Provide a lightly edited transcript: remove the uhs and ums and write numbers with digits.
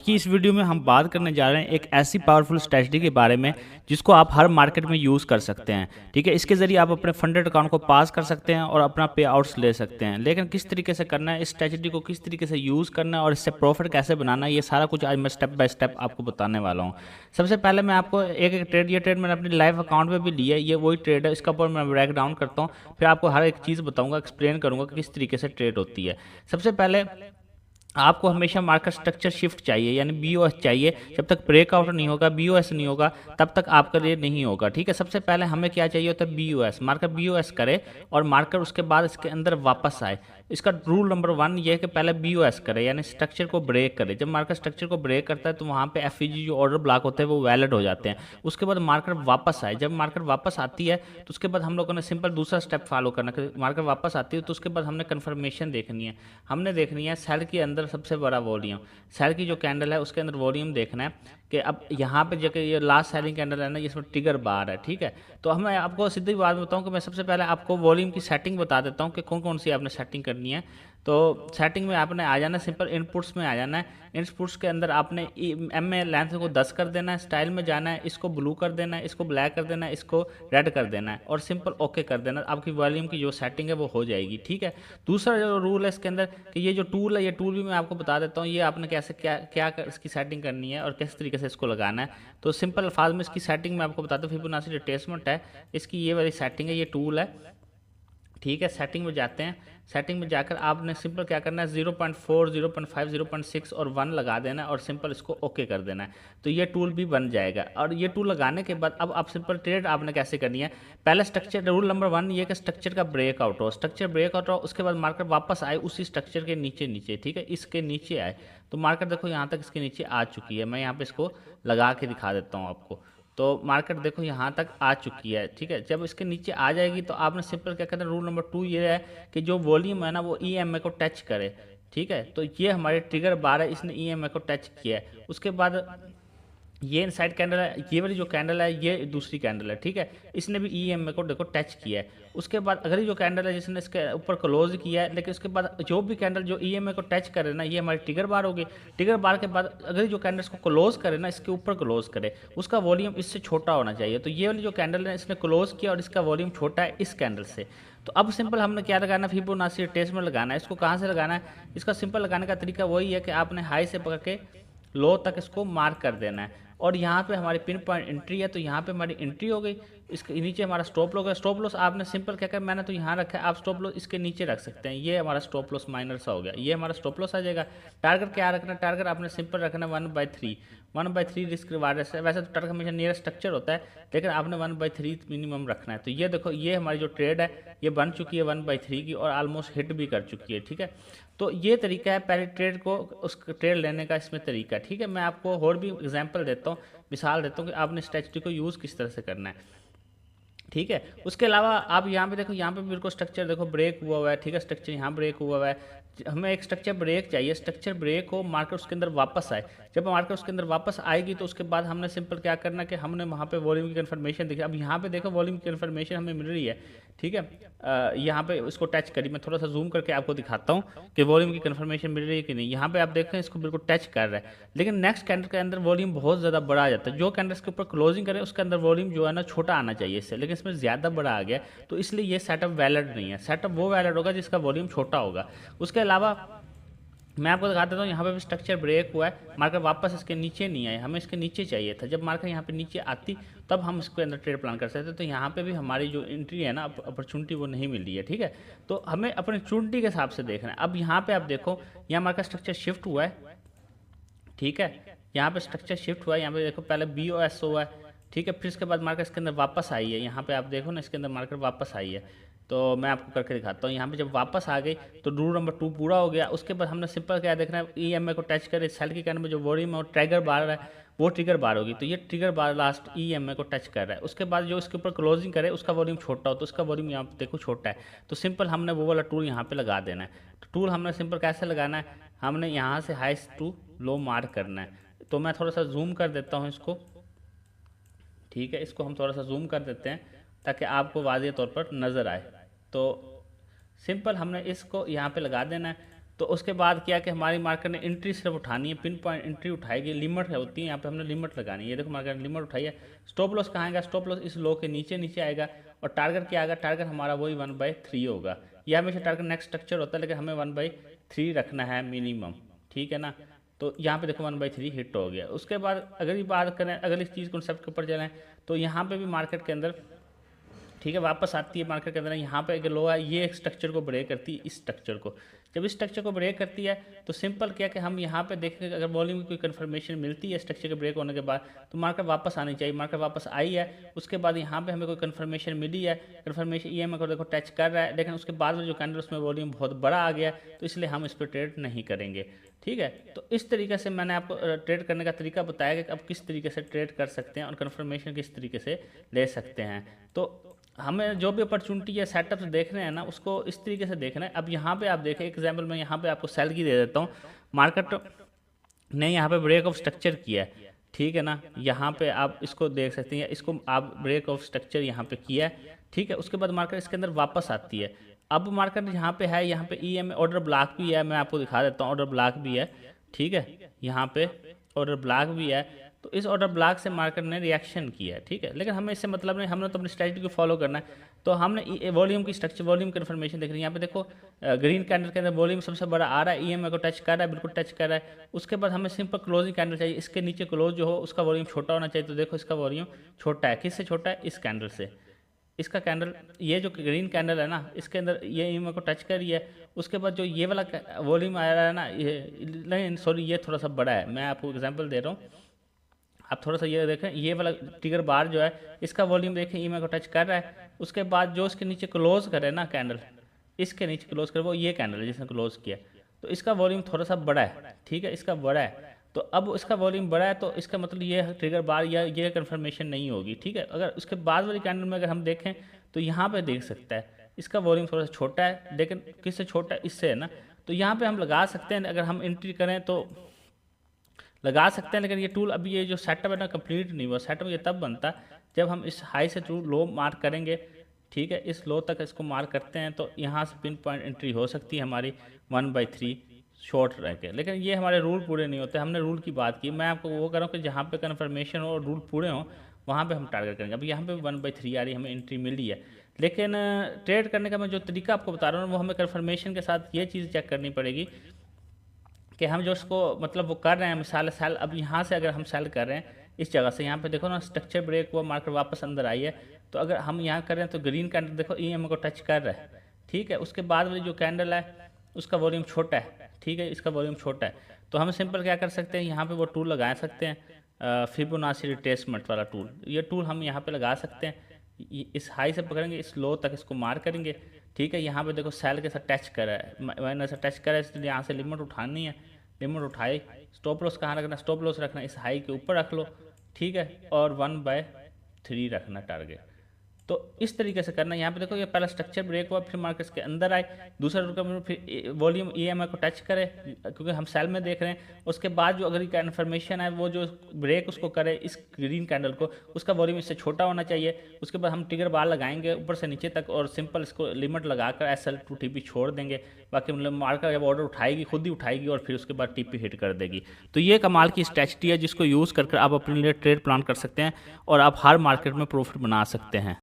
कि इस वीडियो में हम बात करने जा रहे हैं एक ऐसी पावरफुल स्ट्रैटेजी के बारे में जिसको आप हर मार्केट में यूज़ कर सकते हैं। ठीक है, इसके ज़रिए आप अपने फंडेड अकाउंट को पास कर सकते हैं और अपना पे आउट्स ले सकते हैं। लेकिन किस तरीके से करना है, इस स्ट्रैटेजी को किस तरीके से यूज़ करना है और इससे प्रॉफिट कैसे बनाना है, ये सारा कुछ आज मैं स्टेप बाय स्टेप आपको बताने वाला हूँ। सबसे पहले मैं आपको एक एक ट्रेड, ये ट्रेड मैंने अपने लाइव अकाउंट में भी लिया है, ये वही ट्रेड है, इसका ऊपर मैं ब्रेक डाउन करता हूँ, फिर आपको हर एक चीज़ बताऊँगा, एक्सप्लेन करूँगा कि किस तरीके से ट्रेड होती है। सबसे पहले आपको हमेशा मार्केट स्ट्रक्चर शिफ्ट चाहिए, यानी बीओएस चाहिए। जब तक ब्रेकआउट नहीं होगा, बीओएस नहीं होगा, तब तक आपका लिए नहीं होगा। ठीक है, सबसे पहले हमें क्या चाहिए होता है, बीओएस। मार्केट बीओएस करे और मार्केट उसके बाद इसके अंदर वापस आए। इसका रूल नंबर 1 ये है कि पहले बीओएस करे, यानी स्ट्रक्चर को ब्रेक करे। जब मार्केट स्ट्रक्चर को ब्रेक करता है तो वहाँ पे एफईजी जो ऑर्डर ब्लॉक होते हैं वो वैलिड हो जाते हैं। उसके बाद मार्केट वापस आए, जब मार्केट वापस आती है तो उसके बाद हम लोगों ने सिंपल दूसरा स्टेप फॉलो करना है। मार्केट वापस आती है तो उसके बाद हमने कन्फर्मेशन देखनी है। हमने देखनी है सेल के अंदर सबसे बड़ा वॉल्यूम, सेल की जो कैंडल है उसके अंदर वॉल्यूम देखना है कि अब यहाँ पे जगह ये लास्ट सेलिंग कैंडल है ना, इसमें ट्रिगर बार है। ठीक है, तो हम मैं आपको सीधी बात बताऊँ कि मैं सबसे पहले आपको वॉल्यूम की सेटिंग बता देता हूँ कि कौन कौन सी आपने सेटिंग करनी है। तो सेटिंग में आपने आ जाना है, सिंपल इनपुट्स में आ जाना है। इनपुट्स के अंदर आपने एम में लेंथ को 10 कर देना है, स्टाइल में जाना है, इसको ब्लू कर देना है, इसको ब्लैक कर देना है, इसको रेड कर देना है और सिंपल ओके कर देना है। आपकी वॉल्यूम की जो सेटिंग है वो हो जाएगी। ठीक है, दूसरा जो रूल है इसके अंदर कि ये जो टूल है, ये टूल भी मैं आपको बता देता हूँ, ये आपने कैसे क्या क्या इसकी सेटिंग करनी है और किस तरीके से इसको लगाना है। तो सिंपल अल्फाज में इसकी सेटिंग मैं आपको बताता हूँ। फिबोनाची रिट्रेसमेंट है, इसकी ये वाली सेटिंग है, ये टूल है। ठीक है, सेटिंग में जाते हैं। सेटिंग में जाकर आपने सिंपल क्या करना है, 0.4, 0.5, 0.6 और 1 लगा देना है और सिंपल इसको ओके कर देना है। तो ये टूल भी बन जाएगा। और ये टूल लगाने के बाद अब आप सिंपल ट्रेड आपने कैसे करनी है, पहले स्ट्रक्चर, रूल नंबर 1 ये कि स्ट्रक्चर का ब्रेकआउट हो, स्ट्रक्चर ब्रेकआउट हो, उसके बाद मार्केट वापस आए उसी स्ट्रक्चर के नीचे नीचे। ठीक है, इसके नीचे आए तो मार्केट देखो यहाँ तक इसके नीचे आ चुकी है। मैं यहाँ पे इसको लगा के दिखा देता हूँ आपको। तो मार्केट देखो यहाँ तक आ चुकी है। ठीक है, जब इसके नीचे आ जाएगी तो आपने सिंपल क्या करना है, रूल नंबर 2 ये है कि जो वॉल्यूम है ना वो ईएमए को टच करे। ठीक है, तो ये हमारे ट्रिगर बार है, इसने ईएमए को टच किया है। उसके बाद ये इनसाइड कैंडल है, ये वाली जो कैंडल है ये दूसरी कैंडल है। ठीक है, इसने भी ईएमए को देखो टच किया है। उसके बाद अगली जो कैंडल है जिसने इसके ऊपर क्लोज किया है, लेकिन उसके बाद जो भी कैंडल जो ईएमए को टच करे ना, ये हमारी ट्रिगर बार होगी। ट्रिगर बार के बाद अगली जो कैंडल इसको क्लोज करे ना, इसके ऊपर क्लोज करे, उसका वॉल्यूम इससे छोटा होना चाहिए। तो ये वाली जो कैंडल है इसने क्लोज किया और इसका वॉल्यूम छोटा है इस कैंडल से। तो अब सिंपल हमने क्या लगाना है, फिबोनाची रिट्रेसमेंट लगाना है। इसको कहाँ से लगाना है, इसका सिंपल लगाने का तरीका वही है कि आपने हाई से पकड़ के लो तक इसको मार्क कर देना है। और यहाँ पे हमारी पिन पॉइंट एंट्री है, तो यहाँ पे हमारी एंट्री हो गई। इसके नीचे हमारा स्टॉप लॉस है। स्टॉप लॉस आपने सिंपल क्या कर, मैंने तो यहाँ रखा है, आप स्टॉप लॉस इसके नीचे रख सकते हैं। ये हमारा स्टॉप लॉस माइनर सा हो गया, ये हमारा स्टॉप लॉस आ जाएगा। टारगेट क्या रखना है, टारगेट आपने सिंपल रखना है 1/3। 1/3 रिस्क रिवार्ड है। वैसे तो टारगेट हमेशा नियर स्ट्रक्चर होता है, लेकिन आपने 1/3 मिनिमम रखना है। तो ये देखो, ये हमारी जो ट्रेड है ये बन चुकी है 1/3 की और ऑलमोस्ट हिट भी कर चुकी है। ठीक है, तो ये तरीका है पहले ट्रेड को, उस ट्रेड लेने का इसमें तरीका। ठीक है, मैं आपको और भी एग्जांपल देता हूँ, मिसाल देता हूँ कि आपने स्ट्रेटजी को यूज़ किस तरह से करना है। ठीक है, उसके अलावा आप यहाँ पे देखो, यहाँ पे मेरे को स्ट्रक्चर देखो ब्रेक हुआ हुआ है। ठीक है, स्ट्रक्चर यहाँ ब्रेक हुआ हुआ है। हमें एक स्ट्रक्चर ब्रेक चाहिए, स्ट्रक्चर ब्रेक हो, मार्केट उसके अंदर वापस आए। जब मार्केट उसके अंदर वापस आएगी तो उसके बाद हमने सिंपल क्या करना कि हमने वहाँ पे वॉल्यूम की कन्फर्मेशन देखी। अब यहाँ पे देखो वॉल्यूम की कन्फर्मेशन हमें मिल रही है। ठीक है, यहाँ पे इसको टच करी, मैं थोड़ा सा जूम करके आपको दिखाता हूँ कि वॉल्यूम की कन्फर्मेशन मिल रही है कि नहीं। यहाँ पे आप देख रहे हैं इसको बिल्कुल टच कर रहा है, लेकिन नेक्स्ट कैंडल के अंदर वॉल्यूम बहुत ज़्यादा बड़ा आ जाता है। जो कैंडल के ऊपर क्लोजिंग करे उसके अंदर वॉल्यूम जो है ना छोटा आना चाहिए इससे, लेकिन इसमें ज़्यादा बड़ा आ गया, तो इसलिए ये सेटअप वैलिड नहीं है। सेटअप वो वैलिड होगा जिसका वॉल्यूम छोटा होगा। उसके अलावा मैं आपको दिखा देता हूँ, यहाँ पे भी स्ट्रक्चर ब्रेक हुआ है, मार्केट वापस इसके नीचे नहीं आए, हमें इसके नीचे चाहिए था। जब मार्केट यहाँ पे नीचे आती तब हम इसके अंदर ट्रेड प्लान कर सकते, तो यहाँ पे भी हमारी जो एंट्री है ना, अपॉर्चुनिटी वो नहीं मिल रही है। ठीक है, तो हमें अपॉर्चुनिटी के हिसाब से देखना है। अब यहाँ पे आप देखो, यहाँ मार्केट स्ट्रक्चर शिफ्ट हुआ है। ठीक है, यहाँ पे स्ट्रक्चर शिफ्ट हुआ है, यहाँ पे देखो पहले BOS हुआ है। ठीक है, फिर इसके बाद मार्केट इसके अंदर वापस आई है। यहाँ पे आप देखो ना, इसके अंदर मार्केट वापस आई है। तो मैं आपको करके दिखाता हूँ। यहाँ पे जब वापस आ गई तो रूल नंबर 2 पूरा हो गया। उसके बाद हमने सिंपल क्या देखना है, ईएमए को टच करे, सेल की कैंडल में जो वॉल्यूम है ट्रिगर बार है, वो ट्रिगर बार होगी। तो ये ट्रिगर बार लास्ट ईएमए को टच कर रहा है। उसके बाद जो इसके ऊपर क्लोजिंग करे उसका वॉल्यूम छोटा हो, तो उसका वॉल्यूम यहाँ पे देखो छोटा है। तो सिंपल हमने वो वाला टूल यहाँ पे लगा देना है। तो टूल हमने सिंपल कैसे लगाना है, हमने यहाँ से हाई टू लो मार्क करना है। तो मैं थोड़ा सा जूम कर देता हूँ इसको। ठीक है, इसको हम थोड़ा सा जूम कर देते हैं ताकि आपको वाज़ेह तौर पर नज़र आए। तो सिंपल हमने इसको यहाँ पे लगा देना है। तो उसके बाद क्या कि हमारी मार्केट ने एंट्री सिर्फ उठानी है, पिन पॉइंट एंट्री उठाएगी, लिमिट होती है यहाँ पे हमने लिमिट लगानी है। ये देखो मार्केट ने लिमिट उठाई है। स्टॉप लॉस कहाँ आएगा, स्टॉप लॉस इस लो के नीचे नीचे आएगा। और टारगेट क्या आएगा, टारगेट हमारा वही 1/3 होगा। यह हमेशा टारगेट नेक्स्ट स्ट्रक्चर होता है, लेकिन हमें 1/3 रखना है मिनिमम, ठीक है ना। तो यहाँ पे देखो 1/3 हिट हो गया। उसके बाद अगली बात करें, अगली चीज़ कॉन्सेप्ट के ऊपर चलें, तो यहाँ पे भी मार्केट के अंदर, ठीक है, वापस आती है मार्केट के अंदर। यहाँ पे एक लो है, ये एक स्ट्रक्चर को ब्रेक करती है, इस स्ट्रक्चर को। जब इस स्ट्रक्चर को ब्रेक करती है तो सिंपल क्या कि हम यहाँ पे देखें, अगर वॉल्यूम की कोई कंफर्मेशन मिलती है स्ट्रक्चर के ब्रेक होने के बाद, तो मार्केट वापस आनी चाहिए। मार्केट वापस आई है, उसके बाद यहाँ पे हमें कोई कंफर्मेशन मिली है, कंफर्मेशन EMA को देखो टच कर रहा है, लेकिन उसके बाद में जो कैंडल उसमें वॉल्यूम बहुत बड़ा आ गया, तो इसलिए हम इस पर ट्रेड नहीं करेंगे, ठीक है। तो इस तरीके से मैंने आपको ट्रेड करने का तरीका बताया कि आप किस तरीके से ट्रेड कर सकते हैं और कंफर्मेशन किस तरीके से ले सकते हैं। तो हमें जो भी अपॉर्चुनिटी या सेटअप देख रहे हैं ना, उसको इस तरीके से देखना है। अब यहाँ पे आप देखें, एग्जाम्पल मैं यहाँ पे आपको सेल की दे देता हूँ। मार्केट ने यहाँ पे ब्रेक ऑफ स्ट्रक्चर किया है, ठीक है ना। यहाँ पे आप इसको देख सकते हैं, इसको आप ब्रेक ऑफ स्ट्रक्चर यहाँ पे किया है, ठीक है। उसके बाद मार्केट इसके अंदर वापस आती है। अब मार्केट यहाँ पे है, यहाँ पे EMA ऑर्डर ब्लॉक भी है, मैं आपको दिखा देता हूँ, ऑर्डर ब्लॉक भी है, ठीक है। यहाँ पे ऑर्डर ब्लॉक भी है, तो इस ऑर्डर ब्लॉक से मार्केट ने रिएक्शन किया है, ठीक है। लेकिन हमें इससे मतलब नहीं, हमने तो अपनी स्ट्रेटजी को फॉलो करना है। तो हमने वॉल्यूम की स्ट्रक्चर, वॉल्यूम कन्फर्मेशन देख रही है। यहाँ पे देखो ग्रीन कैंडल के अंदर वॉल्यूम सबसे बड़ा आ रहा है, EMA को टच कर रहा है, बिल्कुल टच कर रहा है। उसके बाद हमें सिंपल क्लोजिंग कैंडल चाहिए, इसके नीचे क्लोज जो हो उसका वॉल्यूम छोटा होना चाहिए। तो देखो इसका वॉल्यूम छोटा है, किससे छोटा है, इस कैंडल से। इसका कैंडल, ये जो ग्रीन कैंडल है ना, इसके अंदर ये EMA को टच कर रही है। उसके बाद जो ये वाला वॉल्यूम आ रहा है ना, ये नहीं सॉरी, ये थोड़ा सा बड़ा है, मैं आपको एग्जाम्पल दे रहा हूँ। आप थोड़ा सा ये देखें, ये वाला ट्रिगर बार जो है, इसका वॉल्यूम देखें, EMA को टच कर रहा है। उसके बाद जो इसके नीचे क्लोज करे ना कैंडल, इसके नीचे क्लोज करे, वो ये कैंडल है जिसने क्लोज किया, तो इसका वॉल्यूम थोड़ा सा बड़ा है, ठीक है, इसका बड़ा है। तो अब इसका वॉल्यूम बड़ा है, तो इसका मतलब ये ट्रिगर बार या ये कंफर्मेशन नहीं होगी, ठीक है। अगर उसके बाद वाली कैंडल में अगर हम देखें, तो यहाँ पे देख सकता है इसका वॉल्यूम थोड़ा सा छोटा है, लेकिन किससे छोटा है, इससे है ना। तो यहाँ पे हम लगा सकते हैं, अगर हम एंट्री करें तो लगा सकते हैं। लेकिन ये टूल अभी, ये जो सेटअप है ना, कंप्लीट नहीं हुआ। सेटअप ये तब बनता है जब हम इस हाई से टू लो मार्क करेंगे, ठीक है। इस लो तक इसको मार्क करते हैं, तो यहाँ से पिन पॉइंट एंट्री हो सकती है हमारी 1/3 शॉर्ट रह के। लेकिन ये हमारे रूल पूरे नहीं होते, हमने रूल की बात की। मैं आपको वो कह रहा हूँ कि जहाँ पे कन्फर्मेशन हो और रूल पूरे हों, वहाँ पे हम टारगेट करेंगे। अब यहाँ पे 1/3 आ रही है, हमें एंट्री मिली है। लेकिन ट्रेड करने का मैं जो तरीका आपको बता रहा हूँ, वो हमें कन्फर्मेशन के साथ ये चीज़ चेक करनी पड़ेगी कि हम जो उसको मतलब वो कर रहे हैं, मिसाल सेल, अब यहाँ से अगर हम सेल कर रहे हैं इस जगह से, यहाँ पे देखो ना स्ट्रक्चर ब्रेक हुआ, मार्केट वापस अंदर आई है। तो अगर हम यहाँ कर रहे हैं, तो ग्रीन कैंडल देखो EMA को टच कर रहा है, ठीक है। उसके बाद वाली जो कैंडल है उसका वॉल्यूम छोटा है, ठीक है, इसका वॉल्यूम छोटा है। तो हम सिंपल क्या कर सकते हैं, यहाँ पे वो टूल लगा सकते हैं, फिबोनाची रिट्रेसमेंट वाला टूल। ये टूल हम यहाँ पे लगा सकते हैं। इस हाई से पकड़ेंगे, इस लो तक इसको मार करेंगे, ठीक है। यहाँ पे देखो सेल के साथ टच कर रहा है, मैंने ऐसा टच करा है, इसलिए यहाँ से लिमिट उठानी है। लिमिट उठाई, स्टॉप लॉस कहाँ रखना, स्टॉप लॉस रखना इस हाई के ऊपर रख लो, ठीक है। और 1/3 रखना टारगेट। तो इस तरीके से करना। यहाँ पे देखो, ये पहला स्ट्रक्चर ब्रेक हुआ, फिर मार्केट के अंदर आए, दूसरा रुका, फिर वॉल्यूम EMA को टच करे, क्योंकि हम सेल में देख रहे हैं। उसके बाद जो अगर कन्फर्मेशन है, वो जो ब्रेक उसको करे इस ग्रीन कैंडल को, उसका वॉल्यूम इससे छोटा होना चाहिए। उसके बाद हम ट्रिगर बार लगाएंगे ऊपर से नीचे तक, और सिंपल इसको लिमिट लगाकर SL टू TP छोड़ देंगे। बाकी मतलब मार्केट जब ऑर्डर उठाएगी, खुद ही उठाएगी, और फिर उसके बाद TP हिट कर देगी। तो ये कमाल की स्ट्रेटजी है, जिसको यूज़ करके आप अपने लिए ट्रेड प्लान कर सकते हैं और आप हर मार्केट में प्रॉफिट बना सकते हैं।